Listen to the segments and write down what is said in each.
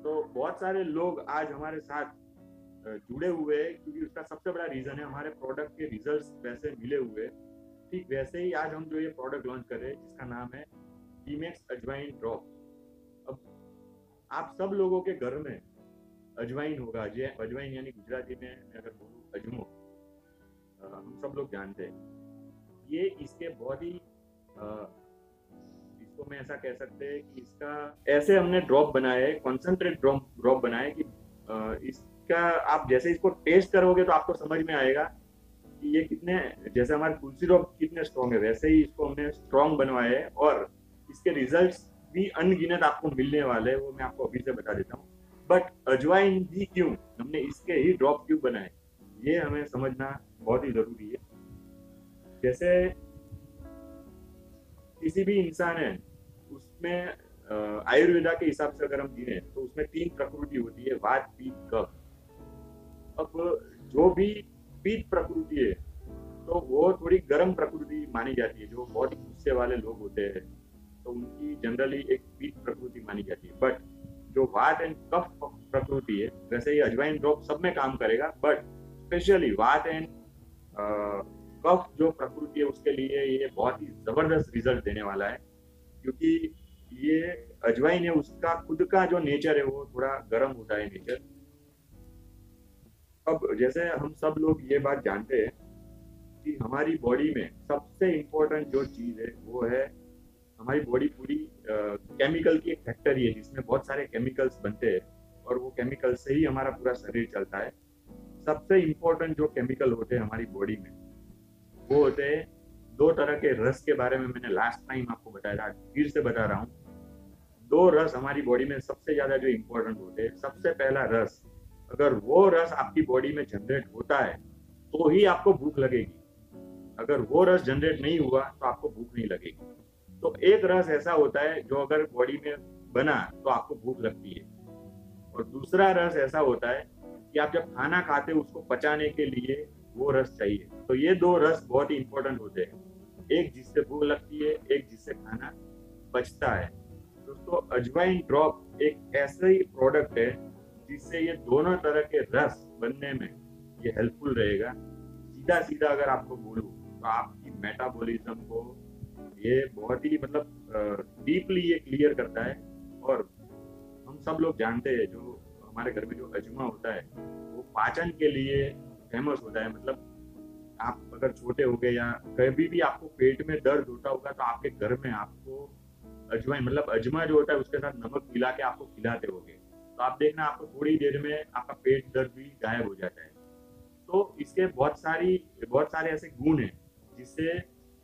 तो बहुत सारे लोग आज हमारे साथ जुड़े हुए हैं, क्योंकि उसका सबसे बड़ा रीजन है हमारे प्रोडक्ट के रिजल्ट्स वैसे मिले हुए हैं। ठीक वैसे ही आज हम जो ये प्रोडक्ट लॉन्च कर रहे हैं जिसका नाम है टीमेक्स अजवाइन ड्रॉप। अब आप सब लोगों के घर में अजवाइन होगा। जे अजवाइन यानी गुजराती में मैं अगर बोलूँ अजमो, हम सब लोग जानते हैं। ये इसके बहुत ही इसको मैं ऐसा कह सकते हैं कि इसका ऐसे हमने ड्रॉप बनाए, कॉन्सेंट्रेट ड्रॉप ड्रॉप बनाए कि इसका आप जैसे इसको टेस्ट करोगे तो आपको समझ में आएगा कि ये कितने, जैसे हमारे तुलसी ड्रॉप कितने स्ट्रॉन्ग है वैसे ही इसको हमने स्ट्रॉन्ग बनवाए है। और इसके रिजल्ट्स भी अनगिनत आपको मिलने वाले हैं, वो मैं आपको अभी से बता देता हूँ। बट अजवाइन भी क्यों हमने इसके ही ड्रॉप क्यों बनाए, ये हमें समझना बहुत ही जरूरी है। जैसे किसी भी इंसान है उसमें आयुर्वेदा के हिसाब से अगर हम गिने तो उसमें 3 प्रकृति होती है, वात पित्त कफ। अब जो भी पित्त प्रकृति है तो वो थोड़ी गर्म प्रकृति मानी जाती है। जो बहुत ही गुस्से वाले लोग होते हैं तो उनकी जनरली एक पित्त प्रकृति मानी जाती है। बट जो वात एंड कफ प्रकृति है, वैसे ये अजवाइन ड्रॉप सब में काम करेगा, बट स्पेशली वात एंड कफ जो प्रकृति है उसके लिए ये बहुत ही जबरदस्त रिजल्ट देने वाला है। क्योंकि ये अजवाइन है उसका खुद का जो नेचर है वो थोड़ा गर्म होता है नेचर। अब जैसे हम सब लोग ये बात जानते हैं कि हमारी बॉडी में सबसे इम्पोर्टेंट जो चीज है वो है हमारी बॉडी पूरी केमिकल की एक फैक्ट्री है जिसमें बहुत सारे केमिकल्स बनते हैं और वो केमिकल से ही हमारा पूरा शरीर चलता है। सबसे इम्पोर्टेंट जो केमिकल होते हैं हमारी बॉडी में वो होते हैं 2 तरह के रस के बारे में मैंने लास्ट टाइम आपको बताया था, फिर से बता रहा हूँ। 2 रस हमारी बॉडी में सबसे ज्यादा जो इम्पोर्टेंट होते हैं। सबसे पहला रस, अगर वो रस आपकी बॉडी में जनरेट होता है तो ही आपको भूख लगेगी। अगर वो रस जनरेट नहीं हुआ तो आपको भूख नहीं लगेगी। तो एक रस ऐसा होता है जो अगर बॉडी में बना तो आपको भूख लगती है। और दूसरा रस ऐसा होता है कि आप जब खाना खाते हो उसको पचाने के लिए वो रस चाहिए। तो ये 2 रस बहुत ही इंपॉर्टेंट होते हैं, एक जिससे भूख लगती है, एक जिससे खाना पचता है। दोस्तों अजवाइन ड्रॉप एक ऐसा ही प्रोडक्ट है जिससे ये दोनों तरह के रस बनने में ये हेल्पफुल रहेगा। सीधा सीधा अगर आपको बोलूँ तो आपकी मेटाबॉलिज्म को ये बहुत ही मतलब डीपली ये क्लियर करता है। और हम सब लोग जानते हैं जो हमारे घर में जो अजमा होता है वो पाचन के लिए फेमस होता है। मतलब आप अगर छोटे हो गए या कभी भी आपको पेट में दर्द होता होगा तो आपके घर में आपको अजवाइन मतलब अजमा जो होता है उसके साथ नमक मिला के आपको खिलाते होंगे। तो आप देखना आपको थोड़ी देर में आपका पेट दर्द भी गायब हो जाता है। तो इसके बहुत सारे ऐसे गुण हैं जिससे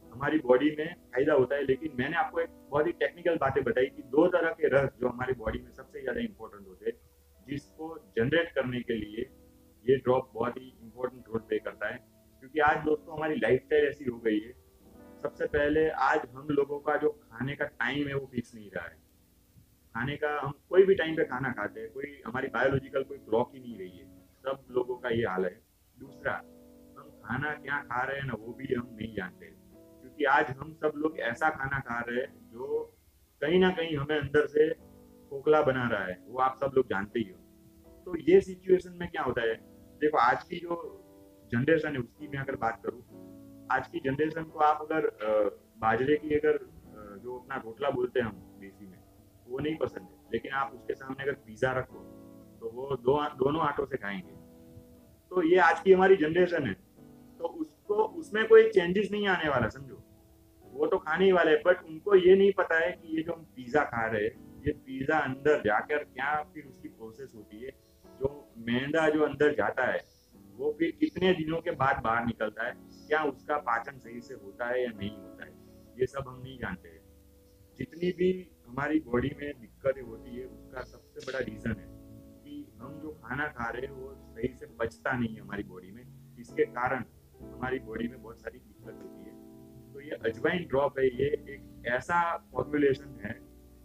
हमारी बॉडी में फायदा होता है। लेकिन मैंने आपको एक बहुत ही टेक्निकल बातें बताई कि 2 तरह के रस जो हमारी बॉडी में सबसे ज्यादा इंपॉर्टेंट होते हैं जिसको जनरेट करने के लिए ये ड्रॉप बहुत ही इंपॉर्टेंट रोल प्ले करता है। क्योंकि आज दोस्तों हमारी लाइफस्टाइल ऐसी हो गई है, सबसे पहले आज हम लोगों का जो खाने का टाइम है वो फिक्स नहीं रहा है। खाने का हम कोई भी टाइम पे खाना खाते हैं, कोई हमारी बायोलॉजिकल कोई क्लॉक ही नहीं रही है। सब लोगों का ये हाल है। दूसरा, हम खाना क्या खा रहे हैं ना वो भी हम नहीं जानते, क्योंकि आज हम सब लोग ऐसा खाना खा रहे हैं जो कहीं ना कहीं हमें अंदर से खोखला बना रहा है, वो आप सब लोग जानते ही हो। तो ये सिचुएशन में क्या होता है, देखो आज की जो जनरेशन है उसकी मैं अगर बात करूँ, आज की जनरेशन को आप अगर बाजरे की अगर जो अपना रोटला बोलते हैं हम देसी में, वो नहीं पसंद है। लेकिन आप उसके सामने अगर पिज्जा रखो तो वो दोनों आटों से खाएंगे। तो ये आज की हमारी जनरेशन है। तो उसको उसमें कोई चेंजेस नहीं आने वाला, समझो। वो तो खाने ही वाले हैं, बट उनको ये नहीं पता है कि ये जो हम पिज्जा खा रहे हैं ये पिज्जा अंदर जाकर क्या फिर उसकी प्रोसेस होती है। जो मैदा जो अंदर जाता है वो फिर कितने दिनों के बाद बाहर निकलता है, क्या उसका पाचन सही से होता है या नहीं होता है, ये सब हम नहीं जानते हैं। जितनी भी हमारी बॉडी में दिक्कतें होती है उसका सबसे बड़ा रीजन है कि हम जो खाना खा रहे हैं वो सही से पचता नहीं है हमारी बॉडी में। इसके कारण हमारी बॉडी में बहुत सारी दिक्कत होती है। तो ये अजवाइन ड्रॉप है, ये एक ऐसा फॉर्मुलेशन है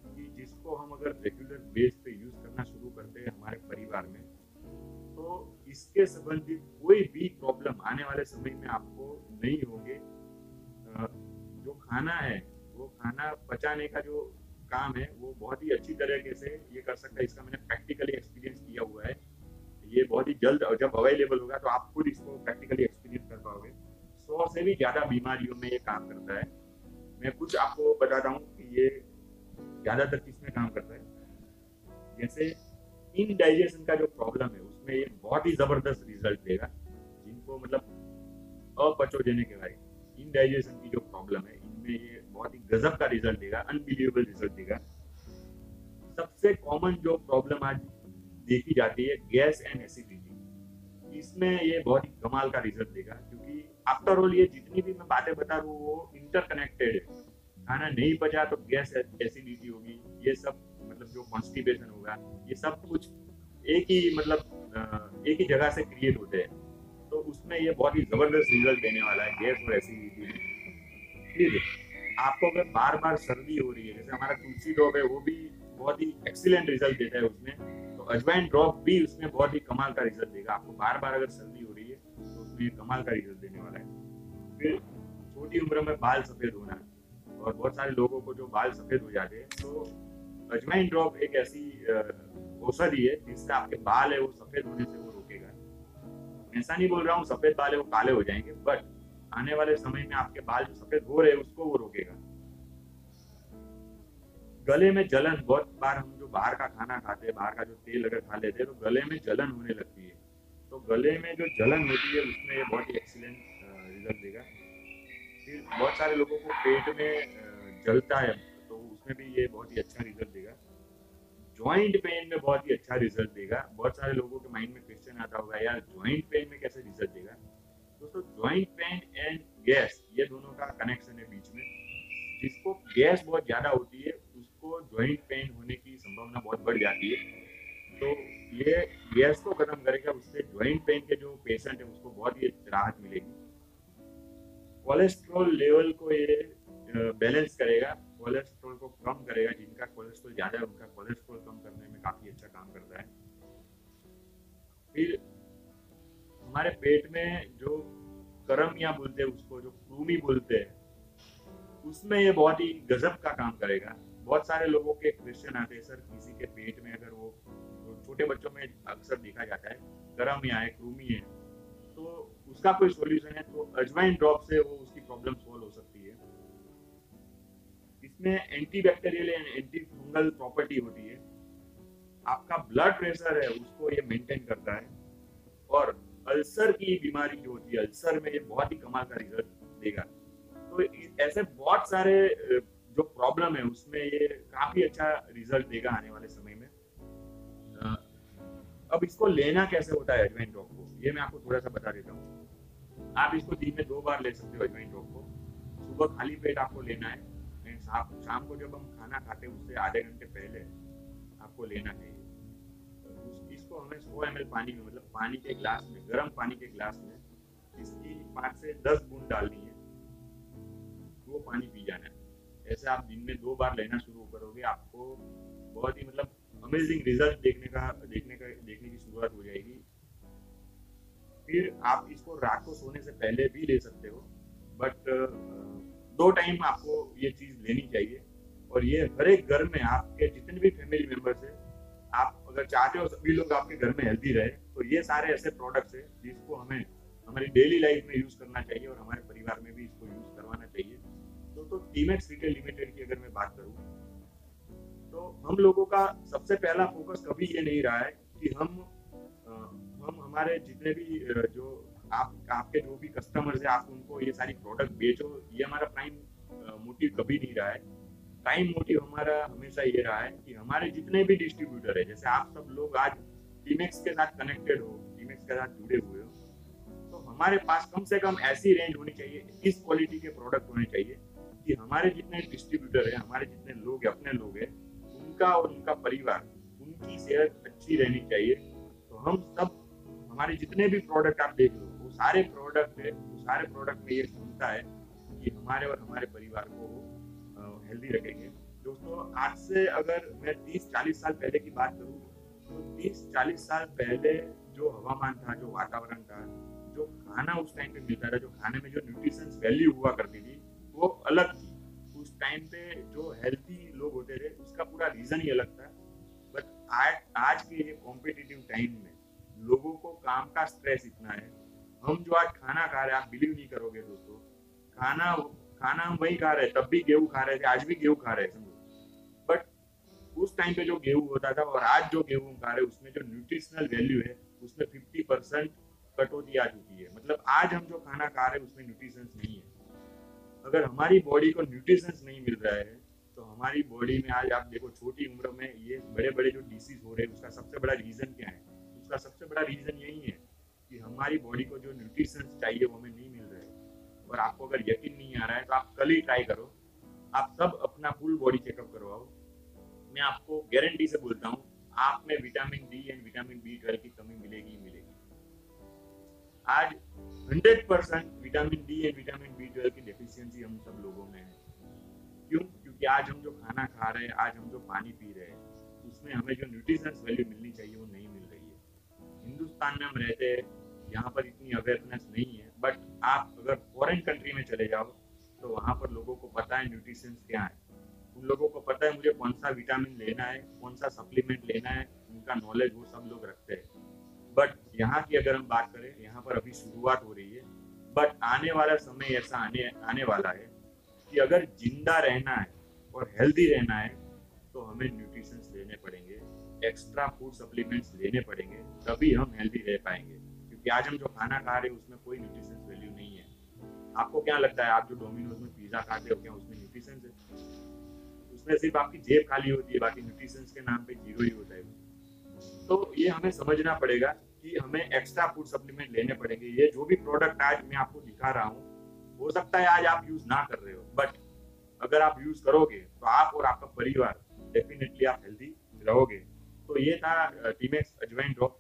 कि जिसको हम अगर रेगुलर बेस पे यूज करना शुरू करते हैं हमारे परिवार में तो इसके संबंधित कोई भी प्रॉब्लम आने वाले समय में आपको नहीं होंगे। जो खाना है वो खाना पचाने का जो काम है वो बहुत ही अच्छी तरीके से ये कर सकता है। इसका मैंने प्रैक्टिकली एक्सपीरियंस किया हुआ है। ये बहुत ही जल्द जब अवेलेबल होगा तो आप खुद इसको प्रैक्टिकली एक्सपीरियंस कर पाओगे। 100 से भी ज्यादा बीमारियों में ये काम करता है। मैं कुछ आपको बताता हूँ कि ये ज्यादातर किस में काम करता है। जैसे इनडाइजेशन का जो प्रॉब्लम है उसमें ये बहुत ही जबरदस्त रिजल्ट देगा। जिनको मतलब अपचोजेनिक है, इनडाइजेशन की जो प्रॉब्लम है इनमें ये बहुत ही गजब का रिजल्ट देगा, अनबिलीवेबल रिजल्ट देगा। सबसे कॉमन जो प्रॉब्लम आज देखी जाती है गैस एंड एसिडिटी, इसमें ये बहुत ही कमाल का रिजल्ट देगा। क्योंकि आफ्टर ऑल ये जितनी भी मैं बातें बता रहा हूँ वो इंटरकनेक्टेड है। खाना नहीं पचा तो गैस एसिडिटी होगी, ये सब मतलब जो कॉन्स्टिपेशन होगा, ये सब कुछ एक ही मतलब एक ही जगह से क्रिएट होते हैं। तो उसमें ये बहुत ही जबरदस्त रिजल्ट देने वाला है गैस और एसिडिटी। फिर आपको अगर बार बार सर्दी हो रही है, जैसे हमारा तुलसी ड्रॉप है वो भी बहुत ही एक्सीलेंट रिजल्ट देता है उसमें, तो अजवाइन ड्रॉप भी उसमें बहुत ही कमाल का रिजल्ट देगा। आपको बार बार अगर सर्दी हो रही है तो उसमें ये कमाल का रिजल्ट देने वाला है। फिर छोटी उम्र में बाल सफेद होना, और बहुत सारे लोगों को जो बाल सफेद हो जाते हैं, तो अजवाइन ड्रॉप एक ऐसी औषधि है जिससे आपके बाल है वो सफेद होने से वो रोकेगा। ऐसा नहीं बोल रहा हूँ सफेद बाल है वो काले हो जाएंगे, बट आने वाले समय में आपके बाल जो सफेद हो रहे हैं उसको वो रोकेगा। गले में जलन, बहुत बार हम जो बाहर का खाना खाते हैं, बाहर का जो तेल अगर खा लेते हैं तो गले में जलन होने लगती है। तो गले में जो जलन होती है उसमें ये बहुत ही एक्सीलेंट रिजल्ट देगा। फिर बहुत सारे लोगों को पेट में जलता है तो उसमें भी ये बहुत ही अच्छा रिजल्ट देगा। ज्वाइंट पेन में बहुत ही अच्छा रिजल्ट देगा। बहुत सारे लोगों के माइंड में क्वेश्चन आता होगा यार ज्वाइंट पेन में कैसे रिजल्ट देगा। दोस्तों ज्वाइंट पेन एंड गैस ये दोनों का कनेक्शन है बीच में। जिसको गैस बहुत ज्यादा होती है उसको ज्वाइंट पेन होने की संभावना बहुत बढ़ जाती है। तो ये गैस को खत्म करेगा, उससे ज्वाइंट पेन के जो पेशेंट है उसको बहुत ही राहत मिलेगी। कोलेस्ट्रॉल लेवल को ये बैलेंस करेगा, कोलेस्ट्रॉल को कम करेगा। जिनका कोलेस्ट्रॉल ज्यादा है उनका कोलेस्ट्रॉल कम करने में काफी अच्छा काम करता है। फिर हमारे पेट में जो करमिया बोलते हैं, उसको जो कृमि बोलते हैं, उसमें ये बहुत ही गजब का काम करेगा। बहुत सारे लोगों के क्वेश्चन आते हैं सर किसी के पेट में अगर वो छोटे बच्चों में अक्सर देखा जाता है करमिया है, कृमि है, तो उसका कोई सॉल्यूशन है तो अजवाइन ड्रॉप से वो उसकी प्रॉब्लम सॉल्व हो सकती है। इसमें antibacterial and anti fungal property होती है। आपका ब्लड प्रेशर है उसको ये मेंटेन करता है। और अल्सर की बीमारी जो होती है, अल्सर में ये बहुत ही कमाल का रिजल्ट देगा। तो ऐसे बहुत सारे जो प्रॉब्लम है उसमें ये काफी अच्छा रिजल्ट देगा आने वाले समय में। अब इसको लेना कैसे होता है अजवाइन ड्रॉप को, ये मैं आपको थोड़ा सा बता देता हूँ। आप इसको दिन में 2 बार ले सकते हो अजवाइन ड्रॉप को। सुबह खाली पेट आपको लेना है, शाम को जब हम खाना खाते हैं उससे आधे घंटे पहले आपको लेना चाहिए। इसको हमें 100 ml पानी में, मतलब पानी के ग्लास में, गर्म पानी के ग्लास में इसकी 5 से 10 बूंद डालनी है, वो पानी पी जाना है। ऐसे आप दिन में 2 बार लेना शुरू करोगे, आपको बहुत ही मतलब अमेजिंग रिजल्ट देखने की शुरुआत हो जाएगी। फिर आप इसको रात को सोने से पहले भी ले सकते हो, बट 2 टाइम आपको ये चीज लेनी चाहिए। और ये हर एक घर में आपके जितने भी फैमिली मेंबर्स है, आप अगर चाहते हो सभी लोग आपके घर में हेल्दी रहे, तो ये सारे ऐसे प्रोडक्ट्स है जिसको हमें हमारी डेली लाइफ में यूज करना चाहिए और हमारे परिवार में भी इसको यूज करवाना चाहिए। तो टीमेक्स रिटेल लिमिटेड की अगर मैं बात करूँ तो हम लोगों का सबसे पहला फोकस कभी ये नहीं रहा है कि हम हमारे जितने भी जो आपके जो भी कस्टमर्स है आप उनको ये सारी प्रोडक्ट बेचो, ये हमारा प्राइम मोटिव कभी नहीं रहा है। प्राइम मोटिव हमारा हमेशा ये रहा है कि हमारे जितने भी डिस्ट्रीब्यूटर है, जैसे आप सब लोग आज टीमेक्स के साथ कनेक्टेड हो, टीमेक्स के साथ जुड़े हुए हो, तो हमारे पास कम से कम ऐसी रेंज होनी चाहिए, इस क्वालिटी के प्रोडक्ट होने चाहिए कि हमारे जितने डिस्ट्रीब्यूटर है, हमारे जितने लोग है, अपने लोग है, उनका और उनका परिवार, उनकी सेहत अच्छी रहनी चाहिए। तो हम सब हमारे जितने भी प्रोडक्ट आप देख लो, वो सारे प्रोडक्ट है, वो सारे प्रोडक्ट में ये क्षमता है कि हमारे और हमारे परिवार को हेल्दी रखेंगे। दोस्तों आज से अगर मैं 30-40 साल पहले की बात करूँ तो 30-40 साल पहले जो हवामान था, जो वातावरण था, जो खाना उस टाइम पे मिलता था, जो खाने में जो न्यूट्रिशंस वैल्यू हुआ करती थी वो अलग थी। उस टाइम पे जो हेल्थी लोग होते थे, उसका पूरा रीजन ही अलग था। बट आज के ये कॉम्पिटिटिव टाइम में लोगों को काम का स्ट्रेस इतना है। हम जो आज खाना खा रहे हैं, आप बिलीव नहीं करोगे दोस्तों, खाना खाना हम वही खा रहे हैं, तब भी गेहूं खा रहे थे, आज भी गेहूं खा रहे हैं, समझो। बट उस टाइम पे जो गेहूं होता था और आज जो गेहूं खा रहे हैं, उसमें जो न्यूट्रिशनल वैल्यू है उसमें 50% कटौती आ चुकी है। मतलब आज हम जो खाना खा रहे हैं उसमें न्यूट्रिशन नहीं है। अगर हमारी बॉडी को न्यूट्रिशन नहीं मिल रहा है तो हमारी बॉडी में आज आप देखो, छोटी उम्र में ये बड़े बड़े जो डिसीज हो रहे हैं, उसका सबसे बड़ा रीजन क्या है? उसका सबसे बड़ा रीजन यही है कि हमारी बॉडी को जो न्यूट्रिशन चाहिए वो हमें नहीं मिल रहा है। और आपको अगर यकीन नहीं आ रहा है तो आप कल ही ट्राई करो, आप सब अपना फुल बॉडी चेकअप करवाओ। मैं आपको गारंटी से बोलता हूँ, आप में vitamin D and vitamin B12 की कमी मिलेगी ही मिलेगी। आज 100% vitamin D and vitamin B12 की डेफिशिएंसी हम सब लोगों में है। क्यों? क्योंकि आज हम जो खाना खा रहे हैं, आज हम जो पानी पी रहे हैं, उसमें हमें जो न्यूट्रिशंस वैल्यू मिलनी चाहिए वो नहीं मिल रही है। हिंदुस्तान में हम रहते हैं, यहाँ पर इतनी अवेयरनेस नहीं है। बट आप अगर फॉरेन कंट्री में चले जाओ तो वहाँ पर लोगों को पता है न्यूट्रिशंस क्या है। उन लोगों को पता है मुझे कौन सा विटामिन लेना है, कौन सा सप्लीमेंट लेना है, उनका नॉलेज वो सब लोग रखते हैं। बट यहाँ की अगर हम बात करें, यहाँ पर अभी शुरुआत हो रही है। बट आने वाला समय ऐसा आने वाला है कि अगर जिंदा रहना है और हेल्दी रहना है तो हमें न्यूट्रिशंस लेने पड़ेंगे, एक्स्ट्रा फूड सप्लीमेंट्स लेने पड़ेंगे, तभी हम हेल्दी रह पाएंगे। क्योंकि आज हम जो खाना खा रहे हैं उसमें कोई न्यूट्रिशंस वैल्यू नहीं है। आपको क्या लगता है, आप जो डोमिनोज में पिज्जा खाते हो, क्या उसमें न्यूट्रिशंस है? उसमें सिर्फ आपकी जेब खाली होती है, बाकी न्यूट्रिशंस के नाम पे जीरो ही होता है। तो ये हमें समझना पड़ेगा कि हमें एक्स्ट्रा फूड सप्लीमेंट लेने पड़ेंगे। ये जो भी प्रोडक्ट आज मैं आपको दिखा रहा हूँ, हो सकता है आज आप यूज ना कर रहे हो, बट अगर आप यूज करोगे तो आप और आपका परिवार डेफिनेटली आप हेल्दी रहोगे। तो ये था टीमेक्स अजवाइन ड्रॉप।